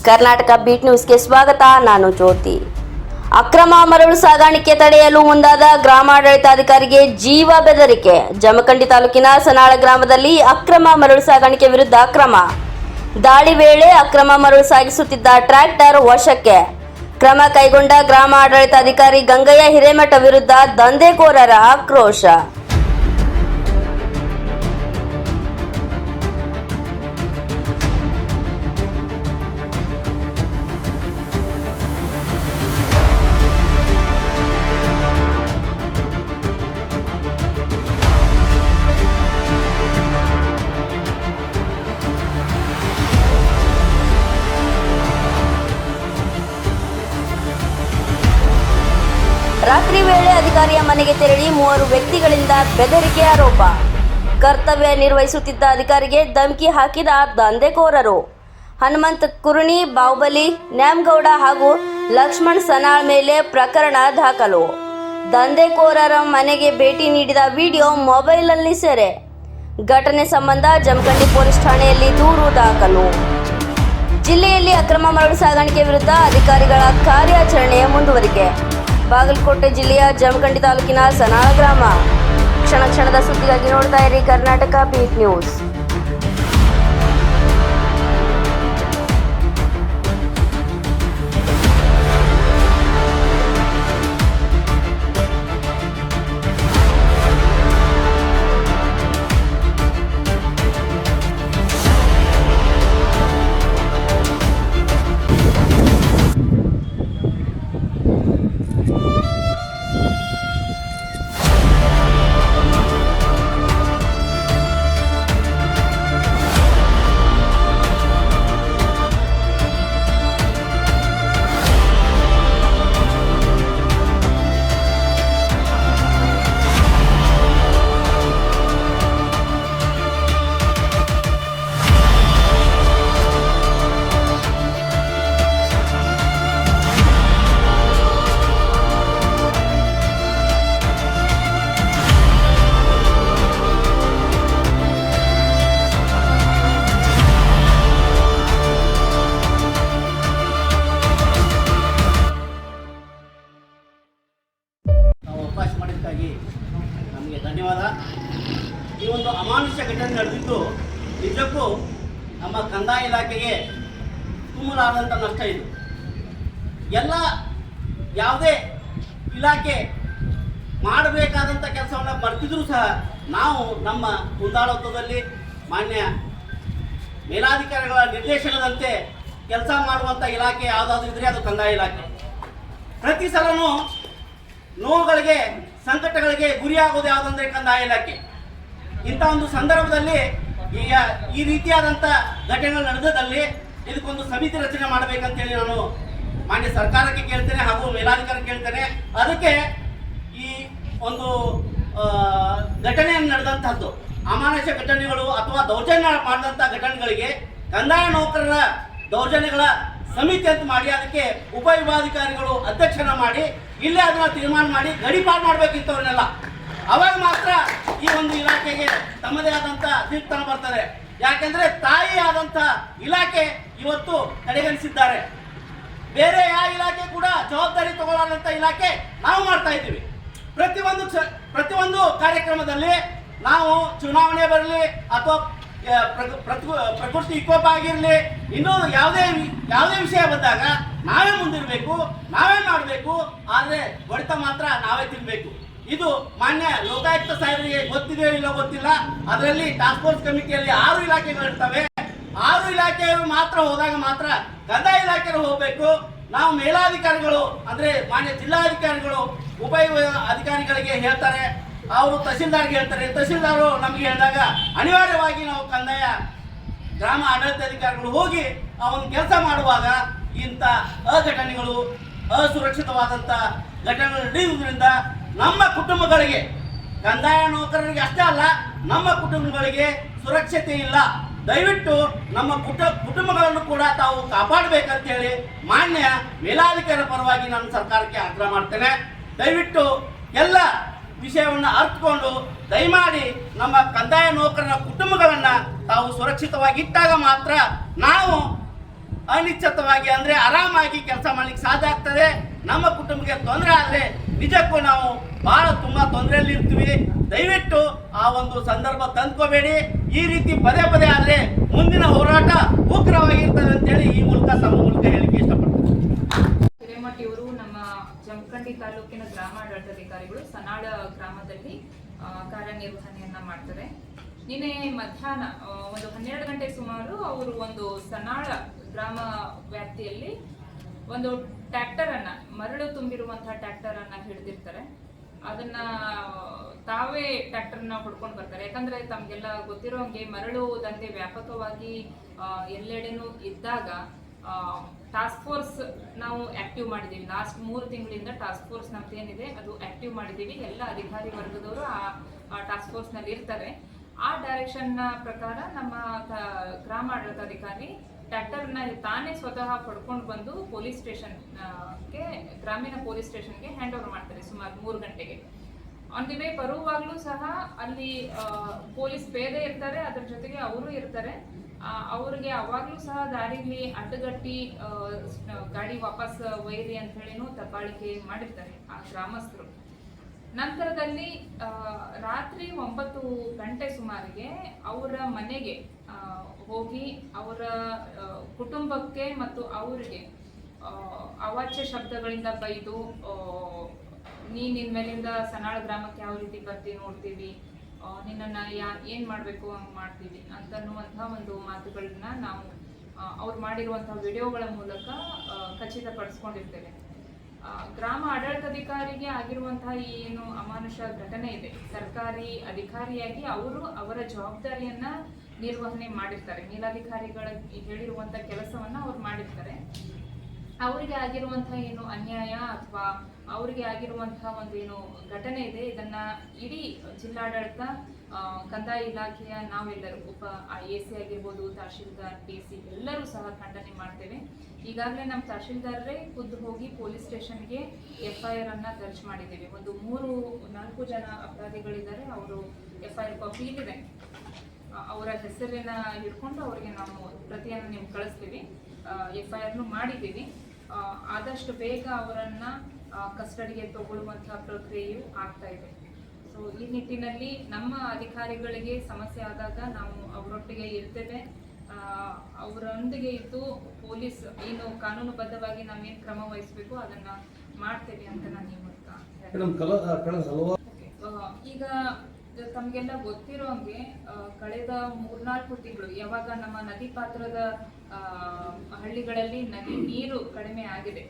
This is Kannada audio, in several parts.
ಕರ್ನಾಟಕ ಬೀಟ್ ನ್ಯೂಸ್ಗೆ ಸ್ವಾಗತ. ನಾನು ಜ್ಯೋತಿ. ಅಕ್ರಮ ಮರಳು ಸಾಗಾಣಿಕೆ ತಡೆಯಲು ಮುಂದಾದ ಗ್ರಾಮಾಡಳಿತಾಧಿಕಾರಿಗೆ ಜೀವ ಬೆದರಿಕೆ. ಜಮಖಂಡಿ ತಾಲೂಕಿನ ಸನಾಳ ಗ್ರಾಮದಲ್ಲಿ ಅಕ್ರಮ ಮರಳು ಸಾಗಾಣಿಕೆ ವಿರುದ್ಧ ಕ್ರಮ. ದಾಳಿ ವೇಳೆ ಅಕ್ರಮ ಮರಳು ಸಾಗಿಸುತ್ತಿದ್ದ ಟ್ರ್ಯಾಕ್ಟರ್ ವಶಕ್ಕೆ. ಕ್ರಮ ಕೈಗೊಂಡ ಗ್ರಾಮಾಡಳಿತಾಧಿಕಾರಿ ಗಂಗಯ್ಯ ಹಿರೇಮಠ ವಿರುದ್ಧ ದಂಧೆಕೋರರ ಆಕ್ರೋಶ. ರಾತ್ರಿ ವೇಳೆ ಅಧಿಕಾರಿಯ ಮನೆಗೆ ತೆರಳಿ 3 ವ್ಯಕ್ತಿಗಳಿಂದ ಬೆದರಿಕೆ ಆರೋಪ. ಕರ್ತವ್ಯ ನಿರ್ವಹಿಸುತ್ತಿದ್ದ ಅಧಿಕಾರಿಗೆ ಧಮಕಿ ಹಾಕಿದ ದಂಧೆಕೋರರು. ಹನುಮಂತ ಕುರುಣಿ, ಬಾಹುಬಲಿ, ನ್ಯಾಮಗೌಡ ಹಾಗೂ ಲಕ್ಷ್ಮಣ್ ಸನಾಳ್ ಮೇಲೆ ಪ್ರಕರಣ ದಾಖಲು. ದಂಧೆಕೋರರ ಮನೆಗೆ ಭೇಟಿ ನೀಡಿದ ವಿಡಿಯೋ ಮೊಬೈಲ್ನಲ್ಲಿ ಸೆರೆ. ಘಟನೆ ಸಂಬಂಧ ಜಮಖಂಡಿ ಪೊಲೀಸ್ ಠಾಣೆಯಲ್ಲಿ ದೂರು ದಾಖಲು. ಜಿಲ್ಲೆಯಲ್ಲಿ ಅಕ್ರಮ ಮರಳು ಸಾಗಾಣಿಕೆ ವಿರುದ್ಧ ಅಧಿಕಾರಿಗಳ ಕಾರ್ಯಾಚರಣೆ ಮುಂದುವರಿಕೆ. ಬಾಗಲಕೋಟೆ ಜಿಲ್ಲೆಯ ಜಮಖಂಡಿ ತಾಲೂಕಿನ ಸನಾಳ ಗ್ರಾಮ. ಕ್ಷಣ ಕ್ಷಣದ ಸುದ್ದಿಗಾಗಿ ನೋಡ್ತಾ ಇರಿ ಕರ್ನಾಟಕ ಬೀಟ್ ನ್ಯೂಸ್. ಅವಕಾಶ ಮಾಡಿದ್ದಕ್ಕಾಗಿ ನಮಗೆ ಧನ್ಯವಾದ. ಈ ಒಂದು ಅಮಾನುಷ್ಯ ಘಟನೆ ನಡೆದಿದ್ದು ನಿಜಕ್ಕೂ ನಮ್ಮ ಕಂದಾಯ ಇಲಾಖೆಗೆ ತುಂಬಲಾದಂಥ ನಷ್ಟ ಇದು. ಎಲ್ಲ ಯಾವುದೇ ಇಲಾಖೆ ಮಾಡಬೇಕಾದಂಥ ಕೆಲಸವನ್ನು ಮರ್ತಿದ್ರೂ ಸಹ ನಾವು ನಮ್ಮ ಮುಂದಾಳತ್ವದಲ್ಲಿ ಮಾನ್ಯ ಮೇಲಾಧಿಕಾರಿಗಳ ನಿರ್ದೇಶನದಂತೆ ಕೆಲಸ ಮಾಡುವಂಥ ಇಲಾಖೆ ಯಾವುದಾದ್ರೂ ಇದ್ದರೆ ಅದು ಕಂದಾಯ ಇಲಾಖೆ. ಪ್ರತಿ ಸಲನೂ ನೋವುಗಳಿಗೆ, ಸಂಕಟಗಳಿಗೆ ಗುರಿಯಾಗೋದು ಯಾವುದಂದ್ರೆ ಕಂದಾಯ ಇಲಾಖೆ. ಇಂಥ ಒಂದು ಸಂದರ್ಭದಲ್ಲಿ ಈಗ ಈ ರೀತಿಯಾದಂಥ ಘಟನೆಗಳು ನಡೆದಲ್ಲಿ ಇದಕ್ಕೊಂದು ಸಮಿತಿ ರಚನೆ ಮಾಡಬೇಕಂತೇಳಿ ನಾನು ಮಾನ್ಯ ಸರ್ಕಾರಕ್ಕೆ ಕೇಳ್ತೇನೆ ಹಾಗೂ ಮೇಲಾಧಿಕಾರಿ ಕೇಳ್ತೇನೆ. ಅದಕ್ಕೆ ಈ ಒಂದು ಘಟನೆಯನ್ನು ನಡೆದಂತಹದ್ದು ಅಮಾನುಷ್ಯ ಘಟನೆಗಳು ಅಥವಾ ದೌರ್ಜನ್ಯ ಮಾಡಿದಂಥ ಘಟನೆಗಳಿಗೆ ಕಂದಾಯ ನೌಕರರ ದೌರ್ಜನ್ಯಗಳ ಸಮಿತಿ ಅಂತ ಮಾಡಿ ಅದಕ್ಕೆ ಉಪವಿಭಾಗಾಧಿಕಾರಿಗಳು ಅಧ್ಯಕ್ಷನ ಮಾಡಿ ಇಲ್ಲೇ ಅದನ್ನ ತೀರ್ಮಾನ ಮಾಡಿ ಗಡಿಪಾರು ಮಾಡಬೇಕಿತ್ತವ್ರನ್ನೆಲ್ಲ. ಅವಾಗ ಮಾತ್ರ ಈ ಒಂದು ಇಲಾಖೆಗೆ ತಮ್ಮದೇ ಆದಂಥ ದಿಟ್ಟತನ ಬರ್ತದೆ. ಯಾಕೆಂದ್ರೆ ತಾಯಿ ಆದಂಥ ಇಲಾಖೆ ಇವತ್ತು ಕಡೆಗಣಿಸಿದ್ದಾರೆ. ಬೇರೆ ಯಾವ ಇಲಾಖೆ ಕೂಡ ಜವಾಬ್ದಾರಿ ತಗೊಳ್ಳೋದಂಥ ಇಲಾಖೆ ನಾವು ಮಾಡ್ತಾ ಇದ್ದೀವಿ. ಪ್ರತಿಯೊಂದು ಕಾರ್ಯಕ್ರಮದಲ್ಲಿ ನಾವು ಚುನಾವಣೆ ಬರಲಿ ಅಥವಾ ಪ್ರಕೃತಿ ವಿಕೋಪ ಆಗಿರಲಿ, ಇನ್ನೊಂದು ಯಾವುದೇ ವಿಷಯ ಬಂದಾಗ ನಾವೇ ಮುಂದಿರಬೇಕು, ನಾವೇ ಮಾಡಬೇಕು. ಆದರೆ ಹೊಡೆತ ಮಾತ್ರ ನಾವೇ ತಿನ್ಬೇಕು. ಇದು ಮಾನ್ಯ ಲೋಕಾಯುಕ್ತ ಸಾಹೇಬರಿಗೆ ಗೊತ್ತಿದೆಯೋ ಇಲ್ಲೋ ಗೊತ್ತಿಲ್ಲ. ಅದರಲ್ಲಿ ಟಾಸ್ಕ್ ಫೋರ್ಸ್ ಕಮಿಟಿಯಲ್ಲಿ 6 ಇಲಾಖೆಗಳಿರ್ತವೆ. 6 ಇಲಾಖೆಯವರು ಮಾತ್ರ ಹೋದಾಗ ಮಾತ್ರ ಕಂದಾಯ ಇಲಾಖೆಯವರು ಹೋಗಬೇಕು. ನಾವು ಮೇಲಾಧಿಕಾರಿಗಳು ಅಂದ್ರೆ ಮಾನ್ಯ ಜಿಲ್ಲಾಧಿಕಾರಿಗಳು ಉಪ ಅಧಿಕಾರಿಗಳಿಗೆ ಹೇಳ್ತಾರೆ, ಅವರು ತಹಸೀಲ್ದಾರ್ಗೆ ಹೇಳ್ತಾರೆ. ತಹಸೀಲ್ದಾರು ನಮಗೆ ಹೇಳಿದಾಗ ಅನಿವಾರ್ಯವಾಗಿ ನಾವು ಕಂದಾಯ ಗ್ರಾಮ ಆಡಳಿತಾಧಿಕಾರಿಗಳು ಹೋಗಿ ಆ ಒಂದು ಕೆಲಸ ಮಾಡುವಾಗ ಇಂಥ ಅಘಟನೆಗಳು, ಅಸುರಕ್ಷಿತವಾದಂಥ ಘಟನೆಗಳು ನಡೆಯುವುದರಿಂದ ನಮ್ಮ ಕುಟುಂಬಗಳಿಗೆ, ಕಂದಾಯ ನೌಕರರಿಗೆ ಅಷ್ಟೇ ಅಲ್ಲ, ನಮ್ಮ ಕುಟುಂಬಗಳಿಗೆ ಸುರಕ್ಷತೆ ಇಲ್ಲ. ದಯವಿಟ್ಟು ನಮ್ಮ ಕುಟುಂಬಗಳನ್ನು ಕೂಡ ತಾವು ಕಾಪಾಡಬೇಕಂತ ಹೇಳಿ ಮಾನ್ಯ ಮೇಲಾಧಿಕಾರಿ ಪರವಾಗಿ ನಾನು ಸರ್ಕಾರಕ್ಕೆ ಆಗ್ರಹ ಮಾಡ್ತೇನೆ. ದಯವಿಟ್ಟು ಎಲ್ಲ ವಿಷಯವನ್ನು ಅರ್ಥಕೊಂಡು ದಯಮಾಡಿ ನಮ್ಮ ಕಂದಾಯ ನೌಕರರ ಕುಟುಂಬಗಳನ್ನು ತಾವು ಸುರಕ್ಷಿತವಾಗಿ ಇಟ್ಟಾಗ ಮಾತ್ರ ನಾವು ಅನಿಶ್ಚಿತವಾಗಿ ಅಂದರೆ ಆರಾಮಾಗಿ ಕೆಲಸ ಮಾಡ್ಲಿಕ್ಕೆ ಸಾಧ್ಯ ಆಗ್ತದೆ. ನಮ್ಮ ಕುಟುಂಬಕ್ಕೆ ತೊಂದರೆ ಆದರೆ ನಿಜಕ್ಕೂ ನಾವು ಬಹಳ ತುಂಬ ತೊಂದರೆಯಲ್ಲಿ ಇರ್ತೀವಿ. ದಯವಿಟ್ಟು ಆ ಒಂದು ಸಂದರ್ಭ ತಂದ್ಕೋಬೇಡಿ. ಈ ರೀತಿ ಪದೇ ಪದೇ ಆದರೆ ಮುಂದಿನ ಹೋರಾಟ ಉಗ್ರವಾಗಿರ್ತದೆ ಅಂತೇಳಿ ಈ ಮೂಲಕ ತಮ್ಮ ಮೂಲಕ ಹೇಳಿಕೆ ಇಷ್ಟಪಡ್ತೀನಿ. ಹಿರೇಮಠ ಇವರು ನಮ್ಮ ಜಮಖಂಡಿ ತಾಲೂಕಿನ ಗ್ರಾಮಾಡಳಿತಾಧಿಕಾರಿಗಳು ಸನಾಳ ಗ್ರಾಮದಲ್ಲಿ ಕಾರ್ಯನಿರ್ವಹಣೆಯನ್ನ ಮಾಡ್ತಾರೆ. ನಿನ್ನೆ ಮಧ್ಯಾಹ್ನ ಒಂದು 12 ಗಂಟೆ ಸುಮಾರು ಅವರು ಒಂದು ಸನಾಳ ಗ್ರಾಮ ವ್ಯಾಪ್ತಿಯಲ್ಲಿ ಒಂದು ಟ್ರ್ಯಾಕ್ಟರ್ ಅನ್ನ, ಮರಳು ತುಂಬಿರುವಂತಹ ಟ್ರ್ಯಾಕ್ಟರ್ ಅನ್ನ ಹಿಡಿದಿರ್ತಾರೆ. ಅದನ್ನ ತಾವೇ ಟ್ರ್ಯಾಕ್ಟರ್ನ ಹೊಡ್ಕೊಂಡು ಬರ್ತಾರೆ. ಯಾಕಂದ್ರೆ ತಮ್ಗೆಲ್ಲ ಗೊತ್ತಿರೋ ಹಂಗೆ ಮರಳು ದಂಧೆ ವ್ಯಾಪಕವಾಗಿ ಎಲ್ಲೆಡೆನೂ ಇದ್ದಾಗ ಟಾಸ್ಕ್ ಫೋರ್ಸ್ ನಾವು ಆಕ್ಟಿವ್ ಮಾಡಿದ್ದೀವಿ. ಲಾಸ್ಟ್ 3 ತಿಂಗಳಿಂದ ಟಾಸ್ಕ್ ಫೋರ್ಸ್ ನಮ್ದು ಏನಿದೆ ಅದು ಆಕ್ಟಿವ್ ಮಾಡಿದ್ದೀವಿ. ಎಲ್ಲ ಅಧಿಕಾರಿ ವರ್ಗದವರು ಆ ಟಾಸ್ಕ್ ಫೋರ್ಸ್ ನಲ್ಲಿ ಇರ್ತಾರೆ. ಆ ಡೈರೆಕ್ಷನ್ ನ ಪ್ರಕಾರ ನಮ್ಮ ಗ್ರಾಮ ಆಡಳಿತಾಧಿಕಾರಿ ಟ್ರ್ಯಾಕ್ಟರ್ನ ತಾನೇ ಸ್ವತಃ ಪಡ್ಕೊಂಡು ಬಂದು ಪೊಲೀಸ್ ಸ್ಟೇಷನ್ಗೆ, ಗ್ರಾಮೀಣ ಪೊಲೀಸ್ ಸ್ಟೇಷನ್ಗೆ ಹ್ಯಾಂಡ್ ಓವರ್ ಮಾಡ್ತಾರೆ ಸುಮಾರು 3 ಗಂಟೆಗೆ. ಆನ್ ದಿ ವೇ ಬರುವಾಗಲೂ ಸಹ ಅಲ್ಲಿ ಪೊಲೀಸ್ ಪೇದೆ ಇರ್ತಾರೆ, ಅದ್ರ ಜೊತೆಗೆ ಅವರು ಇರ್ತಾರೆ. ಅವ್ರಿಗೆ ಅವಾಗಲೂ ಸಹ ದಾರಿಲಿ ಅಡ್ಡಗಟ್ಟಿ ಗಾಡಿ ವಾಪಸ್ ಒಯ್ಯಿರಿ ಅಂತ ಹೇಳಿನೂ ದಬ್ಬಾಳಿಕೆ ಮಾಡಿರ್ತಾರೆ ಆ ಗ್ರಾಮಸ್ಥರು. ನಂತರದಲ್ಲಿ ರಾತ್ರಿ 9 ಗಂಟೆ ಸುಮಾರಿಗೆ ಅವರ ಮನೆಗೆ ಹೋಗಿ ಅವರ ಕುಟುಂಬಕ್ಕೆ ಮತ್ತು ಅವರಿಗೆ ಅವಾಚ್ಯ ಶಬ್ದಗಳಿಂದ ಬೈದು, ನಿನ್ ಮೇಲಿಂದ ಸನಾಳ ಗ್ರಾಮಕ್ಕೆ ಯಾವ ರೀತಿ ಬರ್ತಿ ನೋಡ್ತೀವಿ, ನಿನ್ನನ್ನ ಏನ್ ಮಾಡ್ಬೇಕು ಹಂಗ್ ಮಾಡ್ತೀವಿ ಅಂತನ್ನುವಂತಹ ಒಂದು ಮಾತುಗಳನ್ನ ನಾವು ಅವ್ರು ಮಾಡಿರುವಂತಹ ವಿಡಿಯೋಗಳ ಮೂಲಕ ಖಚಿತಪಡಿಸ್ಕೊಂಡಿರ್ತೇವೆ. ಗ್ರಾಮ ಆಡಳಿತಾಧಿಕಾರಿಗೆ ಆಗಿರುವಂತಹ ಏನು ಅಮಾನುಷ ಘಟನೆ ಇದೆ, ಸರ್ಕಾರಿ ಅಧಿಕಾರಿಯಾಗಿ ಅವರು ಅವರ ಜವಾಬ್ದಾರಿಯನ್ನ ನಿರ್ವಹಣೆ ಮಾಡಿರ್ತಾರೆ. ಮೇಲಾಧಿಕಾರಿಗಳ ಹೇಳಿರುವಂತಹ ಕೆಲಸವನ್ನ ಅವ್ರು ಮಾಡಿರ್ತಾರೆ. ಅವರಿಗೆ ಆಗಿರುವಂತಹ ಏನು ಅನ್ಯಾಯ ಅಥವಾ ಅವರಿಗೆ ಆಗಿರುವಂತಹ ಒಂದು ಏನು ಘಟನೆ ಇದೆ, ಇದನ್ನ ಇಡೀ ಜಿಲ್ಲಾಡಳಿತ, ಕಂದಾಯ ಇಲಾಖೆಯ ನಾವೆಲ್ಲರೂ AC ಆಗಿರ್ಬೋದು, ತಹಶೀಲ್ದಾರ್, DC ಎಲ್ಲರೂ ಸಹ ಖಂಡನೆ ಮಾಡ್ತೇವೆ. ಈಗಾಗಲೇ ನಮ್ಮ ತಹಶೀಲ್ದಾರರೇ ಖುದ್ದು ಹೋಗಿ ಪೊಲೀಸ್ ಸ್ಟೇಷನ್ಗೆ FIR ಅನ್ನ ದರ್ಜ್ ಮಾಡಿದ್ದೇವೆ. ಒಂದು 3-4 ಜನ ಅಪರಾಧಿಗಳಿದ್ದಾರೆ. ಅವರು FIR ಕಾಪಿ ಇದೆ, ಅವರ ಹೆಸರನ್ನ ಹಿಡ್ಕೊಂಡು ಅವರಿಗೆ ನಾವು ಪ್ರತಿಯನ್ನು ನೀವು ಕಳಿಸ್ತೀವಿ. FIR ಮಾಡಿದ್ದೀವಿ. ಆದಷ್ಟು ಬೇಗ ಅವರನ್ನ ಕಸ್ಟಡಿಗೆ ತಗೊಳ್ಳುವಂತಹ ಪ್ರಕ್ರಿಯೆಯು ಆಗ್ತಾ ಇದೆ. ಸೊ ಈ ನಿಟ್ಟಿನಲ್ಲಿ ನಮ್ಮ ಅಧಿಕಾರಿಗಳಿಗೆ ಸಮಸ್ಯೆ ಆದಾಗ ನಾವು ಅವರೊಟ್ಟಿಗೆ ಇರ್ತೇವೆ. ಅವರೊಂದಿಗೆ ಇದ್ದು ಪೊಲೀಸ್ ಏನು ಕಾನೂನುಬದ್ಧವಾಗಿ ನಾವೇನು ಕ್ರಮ ವಹಿಸಬೇಕು ಅದನ್ನ ಮಾಡ್ತೇವೆ ಅಂತ ನಾನು ಈ ಮೂಲಕ ಈಗ ತಮಗೆಲ್ಲ ಗೊತ್ತಿರೋ ಹಂಗೆ ಕಳೆದ 3-4 ತಿಂಗಳು ಯಾವಾಗ ನಮ್ಮ ನದಿ ಪಾತ್ರದ ಹಳ್ಳಿಗಳಲ್ಲಿ ನದಿ ನೀರು ಕಡಿಮೆ ಆಗಿದೆ,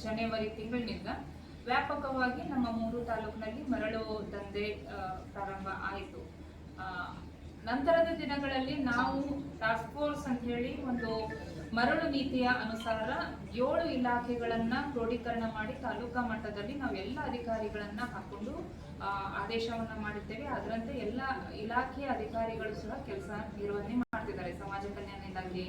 ಜನವರಿ ತಿಂಗಳಿನಿಂದ ವ್ಯಾಪಕವಾಗಿ ನಮ್ಮ 3 ತಾಲೂಕಿನಲ್ಲಿ ಮರಳು ದಂಧೆ ಪ್ರಾರಂಭ ಆಯಿತು. ನಂತರದ ದಿನಗಳಲ್ಲಿ ನಾವು ಟಾಸ್ಕ್ ಫೋರ್ಸ್ ಅಂತ ಹೇಳಿ ಒಂದು ಮರಳು ನೀತಿಯ ಅನುಸಾರ 7 ಇಲಾಖೆಗಳನ್ನ ಕ್ರೋಢೀಕರಣ ಮಾಡಿ ತಾಲೂಕಾ ಮಟ್ಟದಲ್ಲಿ ನಾವು ಎಲ್ಲ ಅಧಿಕಾರಿಗಳನ್ನ ಹಾಕೊಂಡು ಆದೇಶವನ್ನ ಮಾಡಿದ್ದೇವೆ. ಅದರಂತೆ ಎಲ್ಲ ಇಲಾಖೆಯ ಅಧಿಕಾರಿಗಳು ಸಹ ಕೆಲಸ ನಿರ್ವಹಣೆ ಮಾಡ್ತಿದ್ದಾರೆ. ಸಮಾಜ ಕಲ್ಯಾಣ ಇಲಾಖೆ,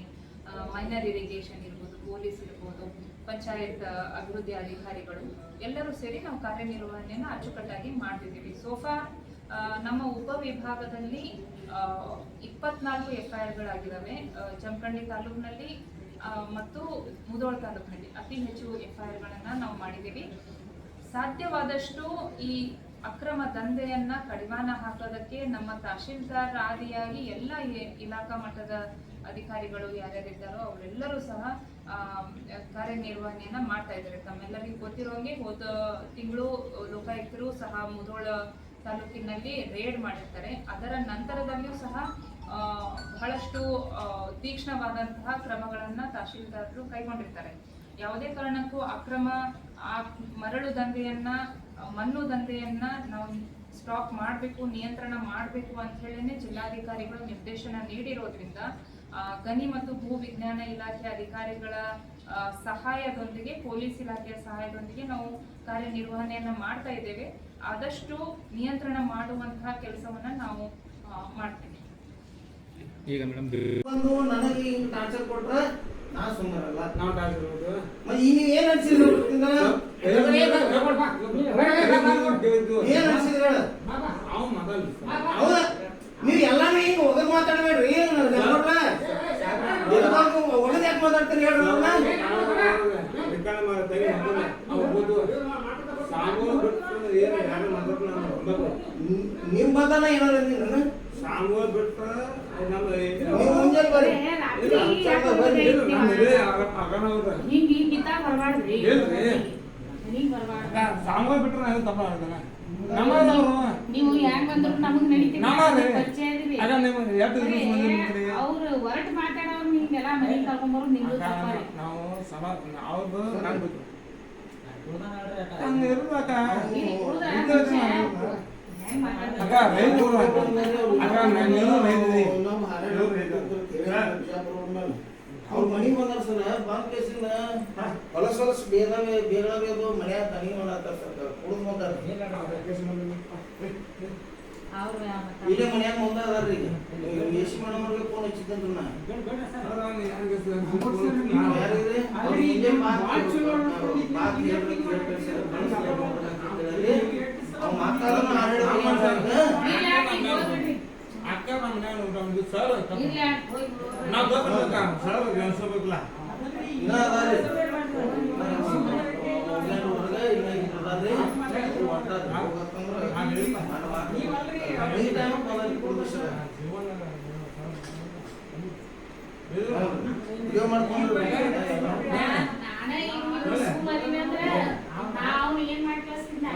ಮೈನರ್ ಇರಿಗೇಷನ್ ಇರ್ಬೋದು, ಪೊಲೀಸ್ ಇರ್ಬೋದು, ಪಂಚಾಯತ್ ಅಭಿವೃದ್ಧಿ ಅಧಿಕಾರಿಗಳು ಎಲ್ಲರೂ ಸೇರಿ ನಾವು ಕಾರ್ಯನಿರ್ವಹಣೆಯನ್ನು ಅಚ್ಚುಕಟ್ಟಾಗಿ ಮಾಡ್ತಿದ್ದೀವಿ. ಸೋಫಾ ನಮ್ಮ ಉಪವಿಭಾಗದಲ್ಲಿ 24 FIRಗಳಾಗಿದ್ದಾವೆ. ಜಮಖಂಡಿ ತಾಲೂಕಿನಲ್ಲಿ ಮತ್ತು ಮುಧೋಳ ತಾಲೂಕಿನಲ್ಲಿ ಅತಿ ಹೆಚ್ಚು FIRಗಳನ್ನ ನಾವು ಮಾಡಿದ್ದೀವಿ. ಸಾಧ್ಯವಾದಷ್ಟು ಈ ಅಕ್ರಮ ದಂಧೆಯನ್ನ ಕಡಿವಾಣ ಹಾಕೋದಕ್ಕೆ ನಮ್ಮ ತಹಶೀಲ್ದಾರ್ ಆದಿಯಾಗಿ ಎಲ್ಲ ಇಲಾಖಾ ಮಟ್ಟದ ಅಧಿಕಾರಿಗಳು ಯಾರ್ಯಾರಿದ್ದಾರೋ ಅವರೆಲ್ಲರೂ ಸಹ ಕಾರ್ಯನಿರ್ವಹಣೆಯನ್ನ ಮಾಡ್ತಾ ಇದ್ದಾರೆ. ತಮ್ಮೆಲ್ಲರಿಗೂ ಗೊತ್ತಿರೋಂಗೆ ಹೋದ ತಿಂಗಳು ಲೋಕಾಯುಕ್ತರು ಸಹ ಮುಧೋಳ ತಾಲೂಕಿನಲ್ಲಿ ರೇಡ್ ಮಾಡಿರ್ತಾರೆ. ಅದರ ನಂತರದಲ್ಲಿಯೂ ಸಹ ಬಹಳಷ್ಟು ತೀಕ್ಷ್ಣವಾದಂತಹ ಕ್ರಮಗಳನ್ನ ತಹಶೀಲ್ದಾರರು ಕೈಗೊಂಡಿರ್ತಾರೆ. ಯಾವುದೇ ಕಾರಣಕ್ಕೂ ಅಕ್ರಮ ಮರಳು ದಂಧೆಯನ್ನ, ಮಣ್ಣು ದಂಧೆಯನ್ನ ನಾವು ಸ್ಟಾಪ್ ಮಾಡಬೇಕು, ನಿಯಂತ್ರಣ ಮಾಡಬೇಕು ಅಂತ ಹೇಳಿನೇ ಜಿಲ್ಲಾಧಿಕಾರಿಗಳು ನಿರ್ದೇಶನ ನೀಡಿರೋದ್ರಿಂದ ಗಣಿ ಮತ್ತು ಭೂ ವಿಜ್ಞಾನ ಇಲಾಖೆ ಅಧಿಕಾರಿಗಳ ಸಹಾಯದೊಂದಿಗೆ, ಪೊಲೀಸ್ ಇಲಾಖೆಯ ಸಹಾಯದೊಂದಿಗೆ ನಾವು ಕಾರ್ಯನಿರ್ವಹಣೆಯನ್ನ ಮಾಡ್ತಾ ಇದ್ದೇವೆ. ಆದಷ್ಟು ನಿಯಂತ್ರಣ ಮಾಡುವಂತಹ ಕೆಲಸವನ್ನ ನಾವು ಮಾಡ್ತೀವಿ. ಈಗ ಮೇಡಮ್ ಒಂದು ನನಗೆ ಹಿಂಗ್ ಟಾರ್ಚರ್ ಕೊಟ್ರೆ ನಾ ಸುಮ್ಮರಲ್ಲ. ನಾವು ಟಾರ್ಚರ್ ಕೊಟ್ಟು ಈಗ ಏನ್ ಅನ್ಸಿದ್ರು ಏನ್ ಅನ್ಸಿದ್ರ ಹೌದಾ? ನೀವು ಎಲ್ಲಾನು ಹಿಂಗ್ ಒಗದ್ ಮಾತಾಡ್ಬೇಡ್ರಿ. ಏನು ಒಗದ್ ಹೆಂಗ್ ಮಾತಾಡ್ತೀರಿ ಹೇಳ್ರಿ ಅವ್ರನ್ನ? ನಿಮ್ ಮತನ ಏನಾರ ನೀನು ನೀವು ಮುಂಜಾನೆ ಬರ್ರಿ. ಸಾಂಗ್ ಬಿಟ್ರೆ ತಪ್ಪ ನೀವು ಹೆಂಗ್ ಬಂದ್ರು ನಮಗ್ ನಡೀತೀವಿ ಪರಿಚಯ ಇದೀವಿ ಅವ್ರು ಹೊರಟು ಮಾತಾಡೋರು ಹಿಂಗೆಲ್ಲ ಮನೆಗೆ ಕರ್ಕೊಂಬರು ನಿಮ್ದು ತಪ್ಪಾರಿ ನಾವು ಅವ್ರದ್ದು ಹಂಗೆ ಇರ್ಬೇಕ ಅಕ್ಕ ರೈತ ಅಕ್ಕ ನೀವು ರೈತರಿ ಅವ್ರ ಮನಿ ಬಂದಾರ ಸರ್ ಬಂದ್ ಕೇಸಿಂದ ಹೊಲಸ ಬೇಗ ಮನ್ಯಾಗ ತನಿ ಮಾಡತ್ತಾರ ಸರ್ ಕುಡಿದ್ ಬಂದಾರ ಇಲ್ಲೇ ಮನ್ಯಾಗ ಮುಂದೆ ಅದಾರ್ರಿ ಈಗ ಎಸಿ ಮೇಡಮ್ ಅವ್ರಿಗೆ ಫೋನ್ ಹಚ್ಚಿದ್ದಂತ ನಾ ಯಾರಿಗ್ರಿ ಅವ್ರು ಹಿಂಗೆ ಅವ್ನು ಮಾತಾಡೋಣ ಅಕ್ಕ ನಮ್ಗೆ ಸರ್ ನಾವು ಗೊತ್ತಿಲ್ಲ ಸರ್ ಅನ್ಸೋಬೇಕಲ್ಲ ಇನ್ನ ಅದಾರಿ ಹೊರಗೆ ಇನ್ನ ಅದಾರಿ ನಾನೇ ಈಗ ಸ್ಕೂಲ್ ಅಂದ್ರೆ ನಾವು ಏನ್ ಮಾಡಿ ಕಳಿಸ್ತಿದ್ದ